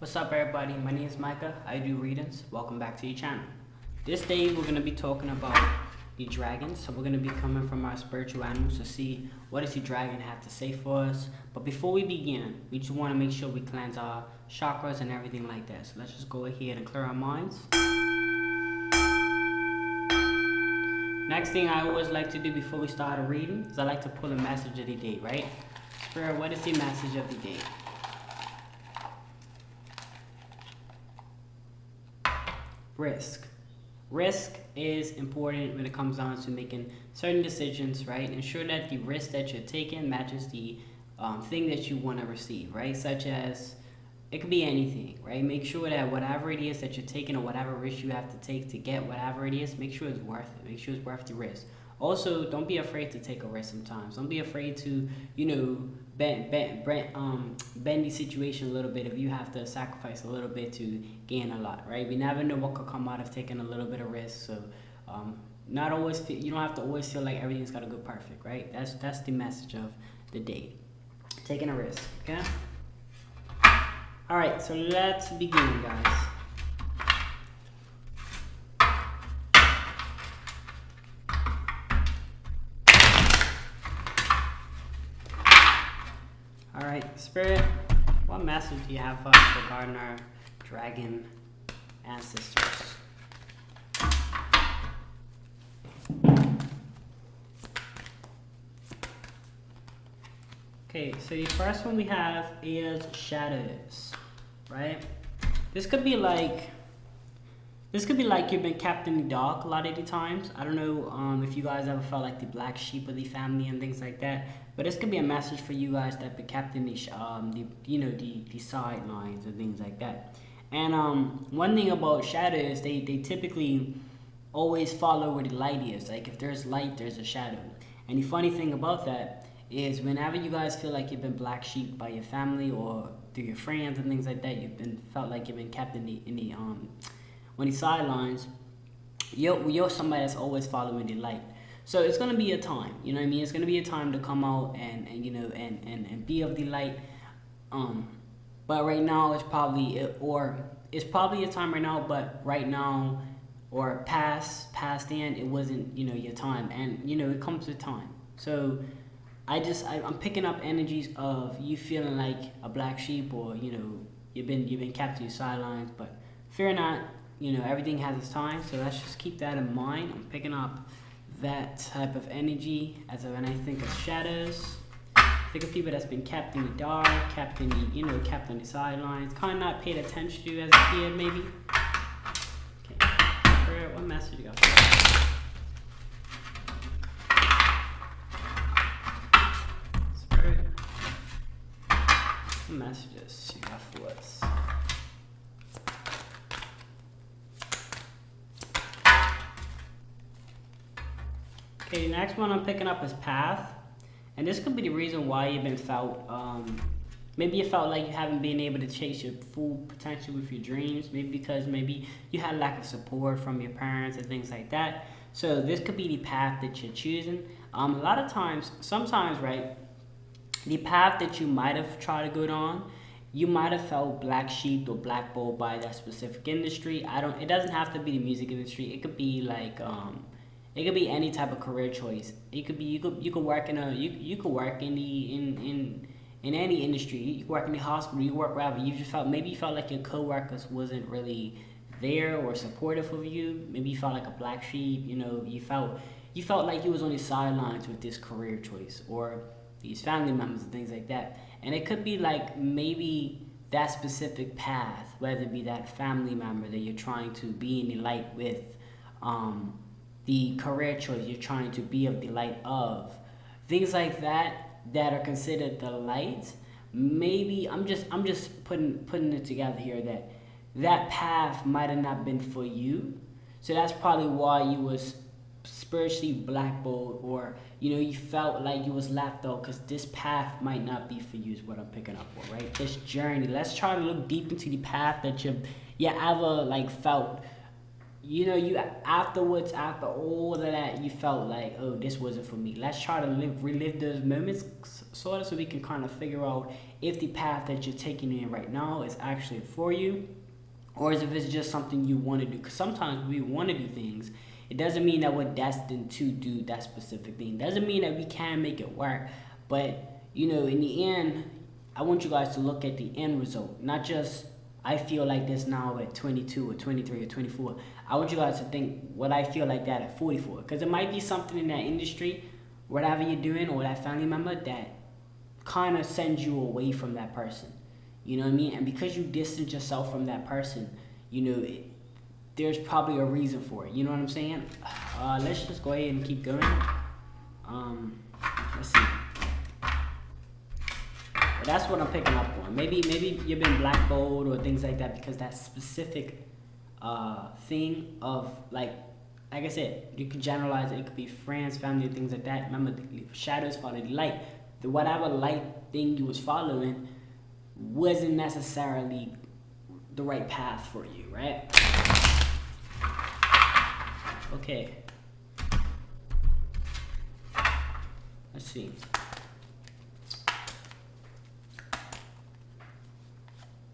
What's up, everybody? My name is Micah. I do readings. Welcome back to your channel. This day we're going to be talking about the dragons. So we're going to be coming from our spiritual animals to see what does the dragon have to say for us. But before we begin, we just want to make sure we cleanse our chakras and everything like that. So let's just go ahead and clear our minds. Next thing I always like to do before we start a reading is I like to pull a message of the day, right? Spirit, what is the message of the day? Risk. Risk is important when it comes down to making certain decisions, right? Ensure that the risk that you're taking matches the thing that you want to receive, right? Such as, it could be anything, right? Make sure that whatever it is that you're taking or whatever risk you have to take to get whatever it is, make sure it's worth it. Make sure it's worth the risk. Also, don't be afraid to take a risk sometimes. Don't be afraid to, bend the situation a little bit if you have to sacrifice a little bit to gain a lot, right? We never know what could come out of taking a little bit of risk. So, not always you don't have to always feel like everything's got to go perfect, right? That's the message of the day. Taking a risk, okay? All right, so let's begin, guys. All right, Spirit, what message do you have for us regarding our dragon ancestors? Okay, so the first one we have is shadows, right? This could be like you've been kept in the dark a lot of the times. I don't know if you guys ever felt like the black sheep of the family and things like that. But this could be a message for you guys that been kept in the sidelines and things like that. And one thing about shadows, they typically always follow where the light is. Like if there's light, there's a shadow. And the funny thing about that is whenever you guys feel like you've been black sheep by your family or through your friends and things like that, felt like you've been kept on the sidelines. You're somebody that's always following the light. So it's gonna be a time, you know what I mean? It's gonna be a time to come out and be of the light. But right now it's probably a time right now, but right now or past then it wasn't, your time. And it comes with time. So I'm picking up energies of you feeling like a black sheep or you've been kept to your sidelines, but fear not, everything has its time. So let's just keep that in mind. I'm picking up that type of energy when I think of shadows. Think of people that's been kept in the dark, kept on the sidelines, kind of not paid attention to as a kid, maybe. Okay, Spirit, what message you got for us? Spirit, what messages you got for us? Okay, the next one I'm picking up is path. And this could be the reason why you've been maybe you felt like you haven't been able to chase your full potential with your dreams. Maybe because you had lack of support from your parents and things like that. So this could be the path that you're choosing. A lot of times, sometimes, right, the path that you might have tried to go down, you might have felt black sheep or blackballed by that specific industry. It doesn't have to be the music industry. It could be like, it could be any type of career choice. It could be you could work in any industry. You could work in the hospital. You could work wherever. You felt like your coworkers wasn't really there or supportive of you. Maybe you felt like a black sheep. You felt like you was on the sidelines with this career choice or these family members and things like that. And it could be like maybe that specific path, whether it be that family member that you're trying to be in the light with, the career choice you're trying to be of the light of, things like that are considered the light. Maybe I'm just putting it together here that path might have not been for you. So that's probably why you was spiritually blackballed, or you felt like you was left out, because this path might not be for you is what I'm picking up on, right? This journey. Let's try to look deep into the path that you ever felt you afterwards, after all of that, you felt like, oh, this wasn't for me. Let's try to relive those moments, sort of, so we can kind of figure out if the path that you're taking in right now is actually for you, or if it's just something you want to do. Because sometimes we want to do things. It doesn't mean that we're destined to do that specific thing. Doesn't mean that we can make it work. But, in the end, I want you guys to look at the end result, not just I feel like this now at 22 or 23 or 24. I want you guys to think what I feel like that at 44. Because it might be something in that industry, whatever you're doing, or that family member that kind of sends you away from that person. You know what I mean? And because you distance yourself from that person, there's probably a reason for it. You know what I'm saying? Let's just go ahead and keep going. Let's see. But that's what I'm picking up on. Maybe you've been blackballed or things like that because that specific thing of like I said, you can generalize it. It could be friends, family, things like that. Remember, the shadows follow the light. The whatever light thing you was following wasn't necessarily the right path for you, right? Okay. Let's see.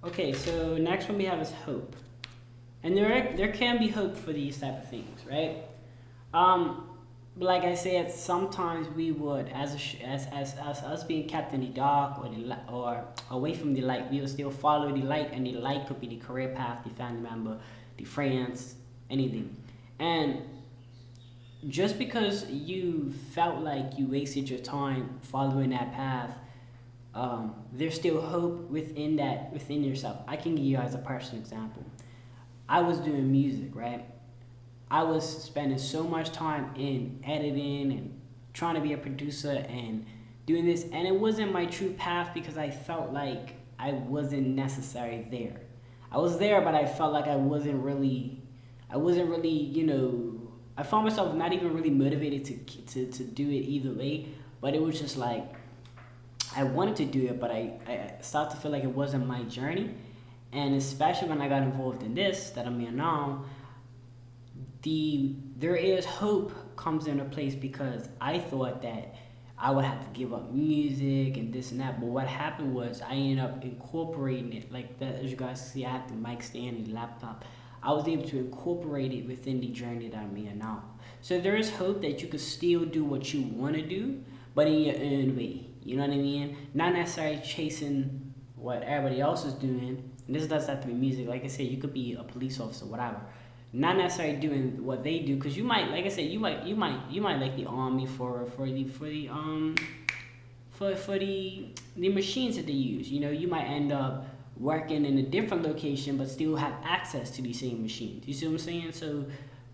Okay, so next one we have is hope. And there can be hope for these type of things, right? But like I said, sometimes we would, as us being kept in the dark or away from the light, we would still follow the light, and the light could be the career path, the family member, the friends, anything. And just because you felt like you wasted your time following that path, there's still hope within yourself. I can give you guys a personal example. I was doing music, right? I was spending so much time in editing and trying to be a producer and doing this, and it wasn't my true path because I felt like I wasn't necessarily there. I was there, but I felt like I wasn't really, I found myself not even really motivated to do it either way, but it was just like, I wanted to do it, but I started to feel like it wasn't my journey. And especially when I got involved in this that I'm in now, there is hope comes into place because I thought that I would have to give up music and this and that. But what happened was I ended up incorporating it. Like that, as you guys see, I have the mic stand and the laptop. I was able to incorporate it within the journey that I'm in now. So there is hope that you could still do what you want to do, but in your own way. You know what I mean? Not necessarily chasing what everybody else is doing. And this doesn't have to be music. Like I said, you could be a police officer, whatever. Not necessarily doing what they do, because you might, like I said, you might like the army for the machines that they use. You might end up working in a different location, but still have access to these same machines. You see what I'm saying? So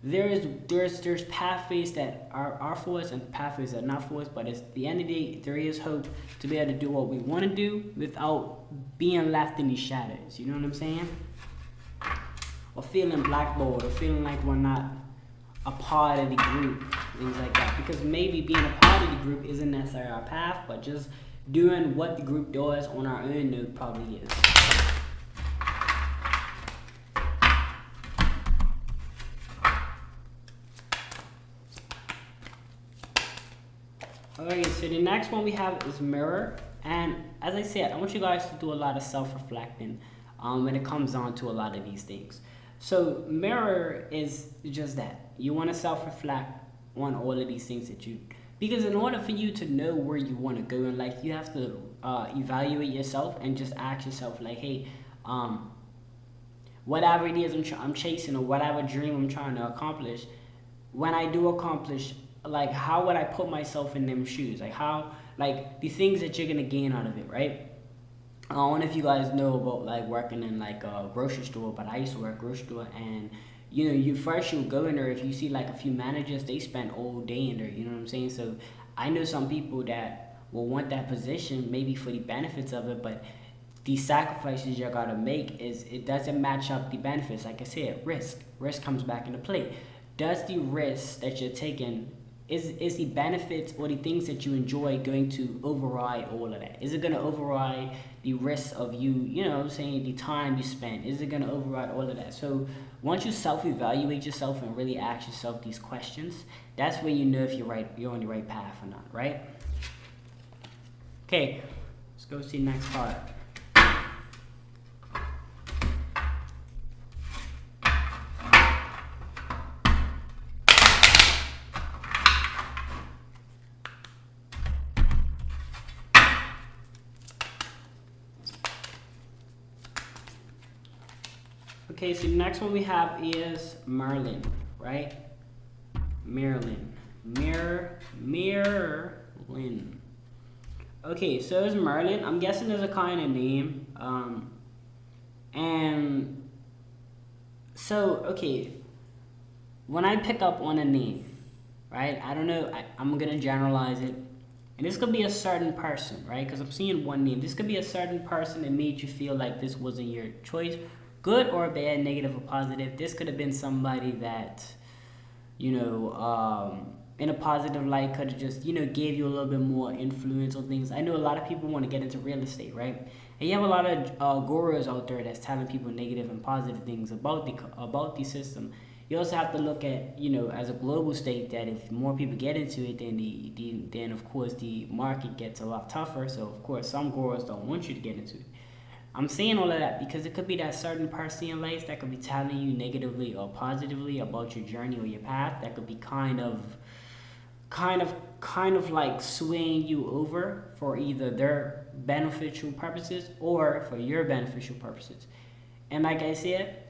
there's pathways that are for us and pathways that are not for us, but at the end of the day, there is hope to be able to do what we want to do without being left in the shadows. You know what I'm saying? Or feeling blackballed, or feeling like we're not a part of the group, things like that. Because maybe being a part of the group isn't necessarily our path, but just doing what the group does on our own note probably is. Alright, so the next one we have is mirror. And as I said, I want you guys to do a lot of self-reflecting when it comes down to a lot of these things. So mirror is just that. You want to self-reflect on all of these things because in order for you to know where you want to go in life, you have to evaluate yourself and just ask yourself like, hey, whatever it is I'm chasing, or whatever dream I'm trying to accomplish, when I do accomplish, like, how would I put myself in them shoes? Like the things that you're gonna gain out of it, right? I don't know if you guys know about like working in like a grocery store, but I used to work grocery store, and you go in there, if you see like a few managers, they spend all day in there, you know what I'm saying? So I know some people that will want that position maybe for the benefits of it, but the sacrifices you gotta make it doesn't match up the benefits. Like I said, risk comes back into play. Does the risk that you're taking is the benefits or the things that you enjoy going to override all of that? Is it going to override the risks of you, you know what I'm saying, the time you spend? Is it going to override all of that? So once you self-evaluate yourself and really ask yourself these questions, that's when you know if you're on the right path or not, right? Okay, let's go see the next card. Okay, so the next one we have is Merlin, right? Marilyn. Merlin. Okay, so it's Merlin. I'm guessing there's a kind of name. And so, okay, when I pick up on a name, right? I don't know, I'm going to generalize it. And this could be a certain person, right? Because I'm seeing one name. This could be a certain person that made you feel like this wasn't your choice. Good or bad, negative or positive. This could have been somebody that, you know, in a positive light could have just, you know, gave you a little bit more influence on things. I know a lot of people want to get into real estate, right? And you have a lot of gurus out there that's telling people negative and positive things about the system. You also have to look at, you know, as a global state, that if more people get into it, then of course the market gets a lot tougher. So of course some gurus don't want you to get into it. I'm saying all of that because it could be that certain person in life that could be telling you negatively or positively about your journey or your path. That could be kind of like swaying you over for either their beneficial purposes or for your beneficial purposes. And like I said,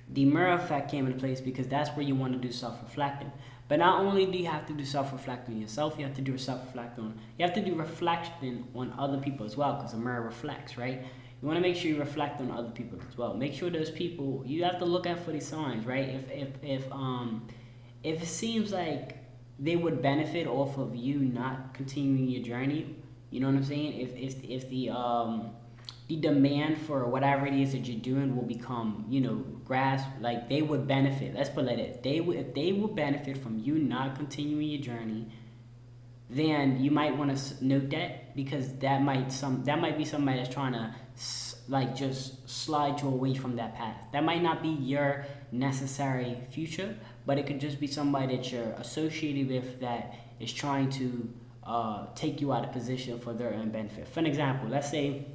the mirror effect came into place because that's where you want to do self-reflecting. But not only do you have to do self-reflecting on yourself, you have to do reflection on other people as well, because the mirror reflects, right? You want to make sure you reflect on other people as well. Make sure those people, you have to look out for the signs, right? If it seems like they would benefit off of you not continuing your journey, you know what I'm saying? If the demand for whatever it is that you're doing will become, you know, grasp, like they would benefit. Let's put it like that. If they would benefit from you not continuing your journey, then you might want to note that, because that might be somebody that's trying to like just slide you away from that path. That might not be your necessary future, but it could just be somebody that you're associated with that is trying to take you out of position for their own benefit. For an example, let's say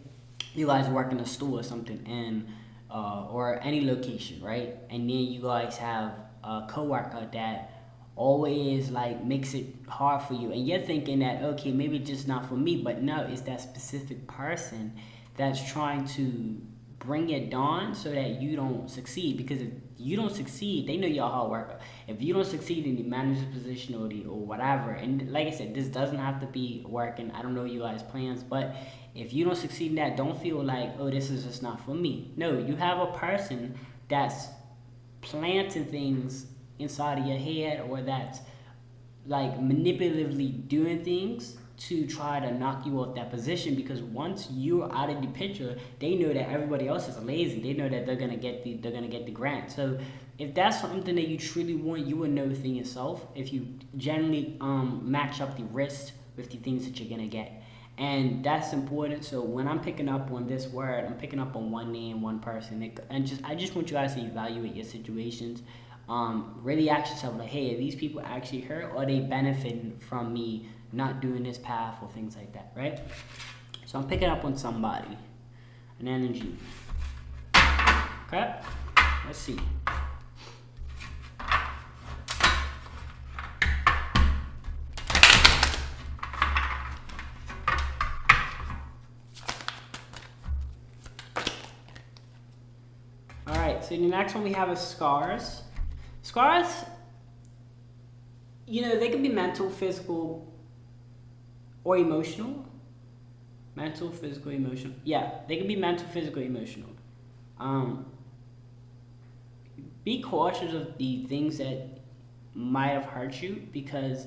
you guys work in a store or something, and or any location, right? And then you guys have a coworker that always like makes it hard for you, and you're thinking that, okay, maybe it's just not for me. But no, it's that specific person that's trying to bring it down so that you don't succeed. Because if you don't succeed, they know you're a hard worker. If you don't succeed in the manager position or whatever, and like I said, this doesn't have to be working. I don't know you guys' plans, but if you don't succeed in that, don't feel like, oh, this is just not for me. No, you have a person that's planting things inside of your head, or that's like manipulatively doing things to try to knock you off that position. Because once you're out of the picture, they know that everybody else is lazy. They know that they're gonna get the grant. So if that's something that you truly want, you will know within yourself if you generally match up the risk with the things that you're gonna get. And that's important. So when I'm picking up on this word, I'm picking up on one name, one person, I just want you guys to evaluate your situations. Really ask yourself, like, hey, are these people actually hurt, or are they benefiting from me not doing this path, or things like that, right? So I'm picking up on somebody, an energy. Okay, let's see. All right, so the next one we have is scars. Scars, you know, they can be mental, physical, or emotional. Mental, physical, emotional. Yeah, they can be mental, physical, emotional. Be cautious of the things that might have hurt you, because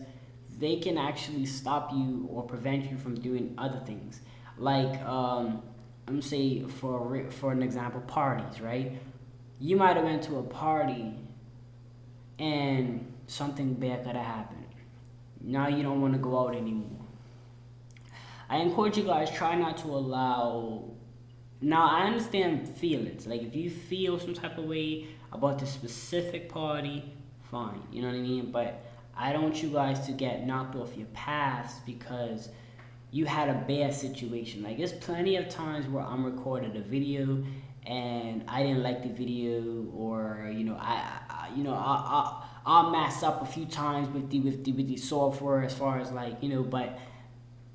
they can actually stop you or prevent you from doing other things. Like, I'm gonna say for an example, parties, right? You might have went to a party and something bad could have happened. Now you don't want to go out anymore. I encourage you guys, try not to allow. Now I understand feelings. Like if you feel some type of way about the specific party, fine. You know what I mean? But I don't want you guys to get knocked off your paths because you had a bad situation. Like there's plenty of times where I'm recorded a video and I didn't like the video, or I'll mess up a few times with the software as far as like but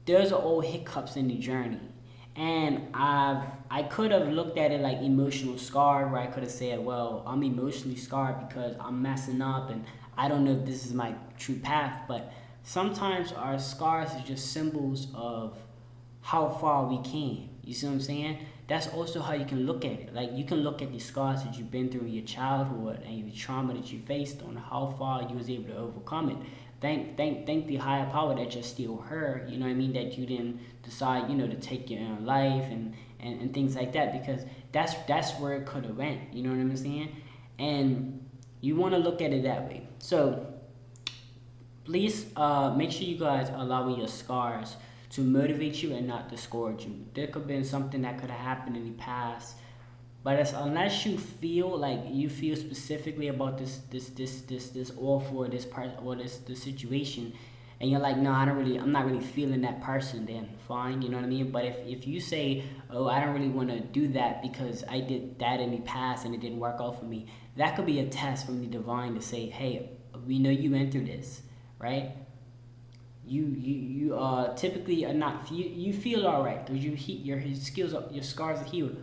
there's all hiccups in the journey. And I could have looked at it like emotional scarred, where I could have said, well, I'm emotionally scarred because I'm messing up and I don't know if this is my true path. But sometimes our scars is just symbols of how far we came. You see what I'm saying? That's also how you can look at it. Like you can look at the scars that you've been through in your childhood and the trauma that you faced on how far you was able to overcome it. Thank the higher power that you're still her, you know what I mean, that you didn't decide, to take your own life and things like that, because that's where it could have went, you know what I'm saying? And you want to look at it that way. So please make sure you guys are allowing your scars to motivate you and not discourage you. There could have been something that could have happened in the past, but unless you feel like you feel specifically about this offer or this part or this situation, and you're like, no, I'm not really feeling that person, then fine, you know what I mean? But if you say, oh, I don't really want to do that because I did that in the past and it didn't work out for me, that could be a test from the divine to say, hey, we know you went through this, right? You typically are not, you feel all right because your scars are healed,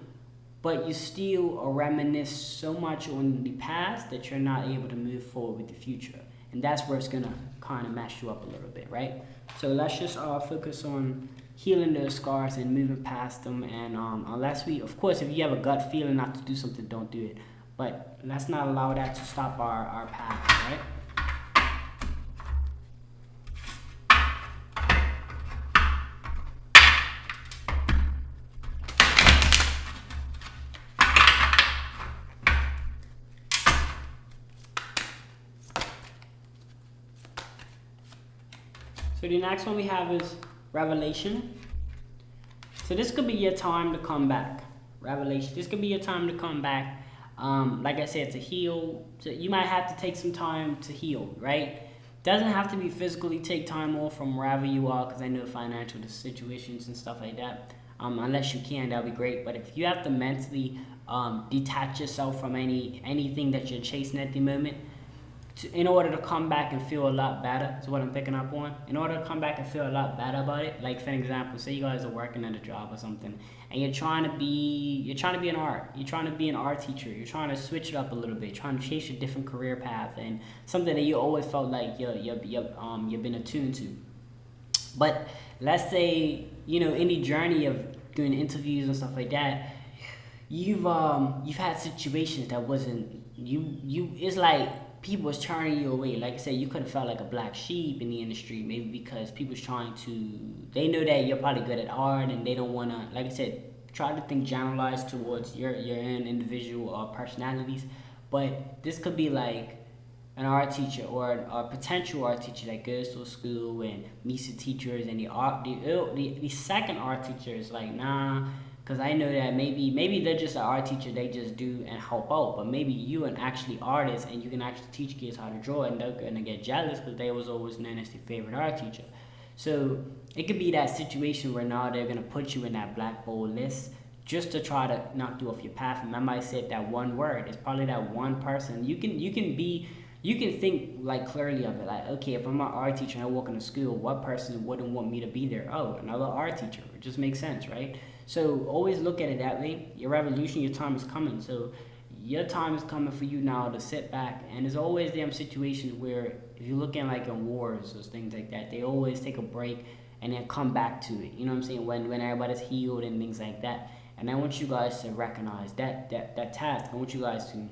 but you still reminisce so much on the past that you're not able to move forward with the future. And that's where it's going to kind of mess you up a little bit, right? So let's just focus on healing those scars and moving past them. And unless of course, if you have a gut feeling not to do something, don't do it. But let's not allow that to stop our path, right? So the next one we have is revelation. So this could be your time to come back. Revelation. This could be your time to come back. Like I said, to heal. So you might have to take some time to heal, right? Doesn't have to be physically take time off from wherever you are, because I know financial situations and stuff like that. Unless you can, that'll be great. But if you have to mentally detach yourself from anything that you're chasing at the moment, in order to come back and feel a lot better, is what I'm picking up on. In order to come back and feel a lot better about it, like for an example, say you guys are working at a job or something, and you're trying to be an art teacher. You're trying to switch it up a little bit, trying to chase a different career path and something that you always felt like you've been attuned to. But let's say in the journey of doing interviews and stuff like that, you've had situations that wasn't you. It's like people was turning you away. Like I said, you could have felt like a black sheep in the industry, maybe because people's they know that you're probably good at art and they don't want to, like I said, try to think generalized towards your own individual personalities. But this could be like an art teacher or a potential art teacher that goes to a school and meets the teachers, and the second art teacher is like, nah, because I know that maybe they're just an art teacher, they just do and help out, but maybe you an actually artist and you can actually teach kids how to draw, and they're gonna get jealous because they was always known as the favorite art teacher. So it could be that situation where now they're gonna put you in that black bowl list just to try to knock you off your path. Remember I said that one word, it's probably that one person. You can think like clearly of it, like, okay, if I'm an art teacher and I walk into school, what person wouldn't want me to be there? Oh, another art teacher. It just makes sense, right? So always look at it that way. Your revolution, your time is coming. So your time is coming for you now to sit back. And there's always them situations where if you're looking like in wars or things like that, they always take a break and then come back to it. You know what I'm saying? When everybody's healed and things like that. And I want you guys to recognize that task. I want you guys to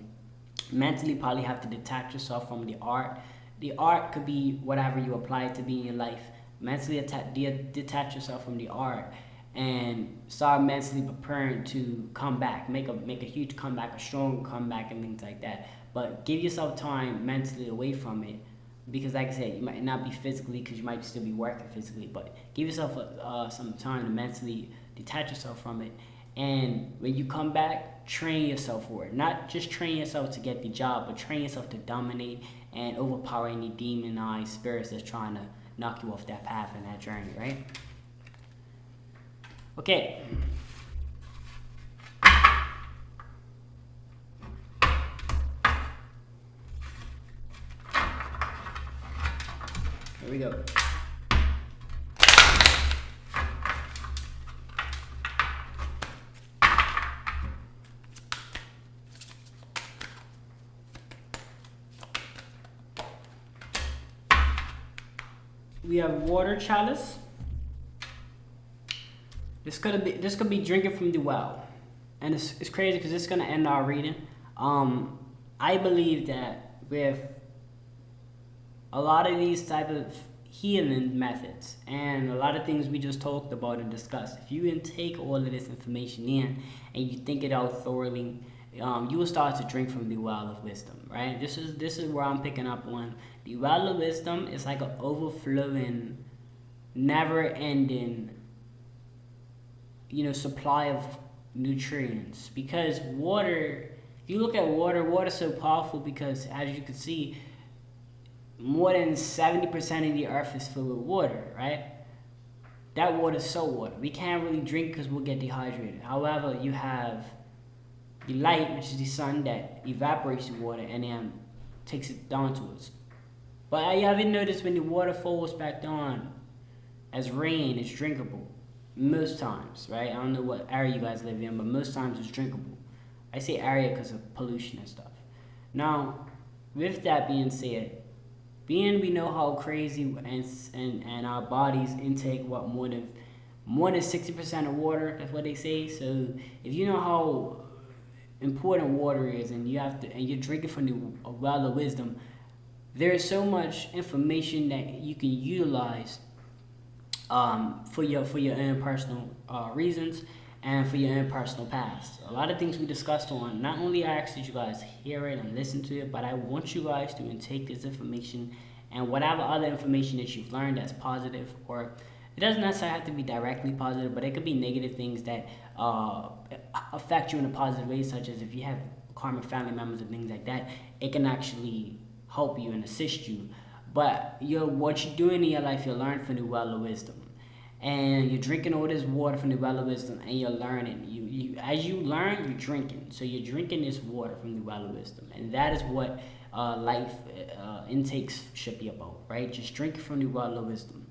mentally probably have to detach yourself from the art. The art could be whatever you apply it to be in your life. Mentally detach yourself from the art and start mentally preparing to come back, make a huge comeback, a strong comeback and things like that. But give yourself time mentally away from it because like I said, you might not be physically, because you might still be working physically, but give yourself some time to mentally detach yourself from it. And when you come back, train yourself for it. Not just train yourself to get the job, but train yourself to dominate and overpower any demonized spirits that's trying to knock you off that path and that journey, right? Okay. Here we go. We have water chalice. This could be drinking from the well, and it's crazy because it's gonna end our reading. I believe that with a lot of these type of healing methods and a lot of things we just talked about and discussed, if you intake all of this information in and you think it out thoroughly, you will start to drink from the well of wisdom, right? This is where I'm picking up on. The well of wisdom is like an overflowing, never-ending, supply of nutrients. Because water, if you look at water, water's so powerful because, as you can see, more than 70% of the earth is filled with water, right? That water is salt water. We can't really drink because we'll get dehydrated. However, you have the light, which is the sun, that evaporates the water and then takes it down to us. But you haven't noticed when the water falls back down as rain, it's drinkable. Most times, right? I don't know what area you guys live in, but most times it's drinkable. I say area because of pollution and stuff. Now, with that being said, being we know how crazy and our bodies intake more than 60% of water, that's what they say. So if you know how important water is and you're drinking from the well of wisdom, there's so much information that you can utilize for your own personal reasons and for your own personal past. A lot of things we discussed on, not only I asked you guys hear it and listen to it, but I want you guys to intake this information and whatever other information that you've learned that's positive, or it doesn't necessarily have to be directly positive, but it could be negative things that affect you in a positive way, such as if you have karmic family members and things like that, it can actually help you and assist you. But what you're doing in your life, you're learning from the well of wisdom. And you're drinking all this water from the well of wisdom, and you're learning. As you learn, you're drinking. So you're drinking this water from the well of wisdom, and that is what life intakes should be about, right? Just drinking from the well of wisdom.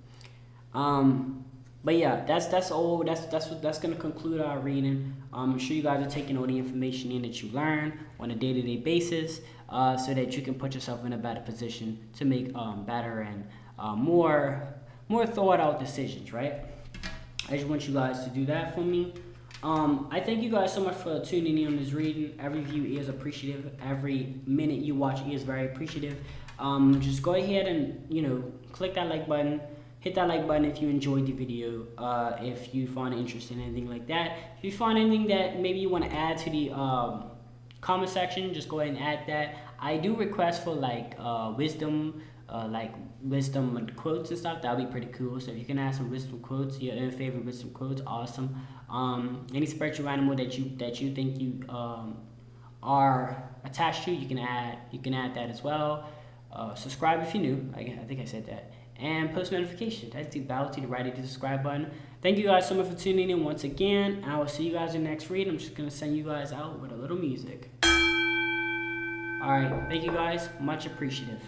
But yeah, that's all. That's gonna conclude our reading. I'm sure you guys are taking all the information in that you learn on a day-to-day basis, so that you can put yourself in a better position to make better and more thought out decisions, right? I just want you guys to do that for me. I thank you guys so much for tuning in on this reading. Every view is appreciative. Every minute you watch is very appreciative. Just go ahead and click that like button. Hit that like button if you enjoyed the video. If you find it interesting, anything like that. If you find anything that maybe you want to add to the comment section, just go ahead and add that. I do request for wisdom quotes and stuff. That would be pretty cool. So if you can add some wisdom quotes, your own favorite wisdom quotes, awesome. Any spiritual animal that you think you are attached to, you can add that as well. Subscribe if you're new. I think I said that. And post notifications. That's the bell to the right of the subscribe button. Thank you guys so much for tuning in once again. I will see you guys in the next read. I'm just gonna send you guys out with a little music. Alright, thank you guys. Much appreciative.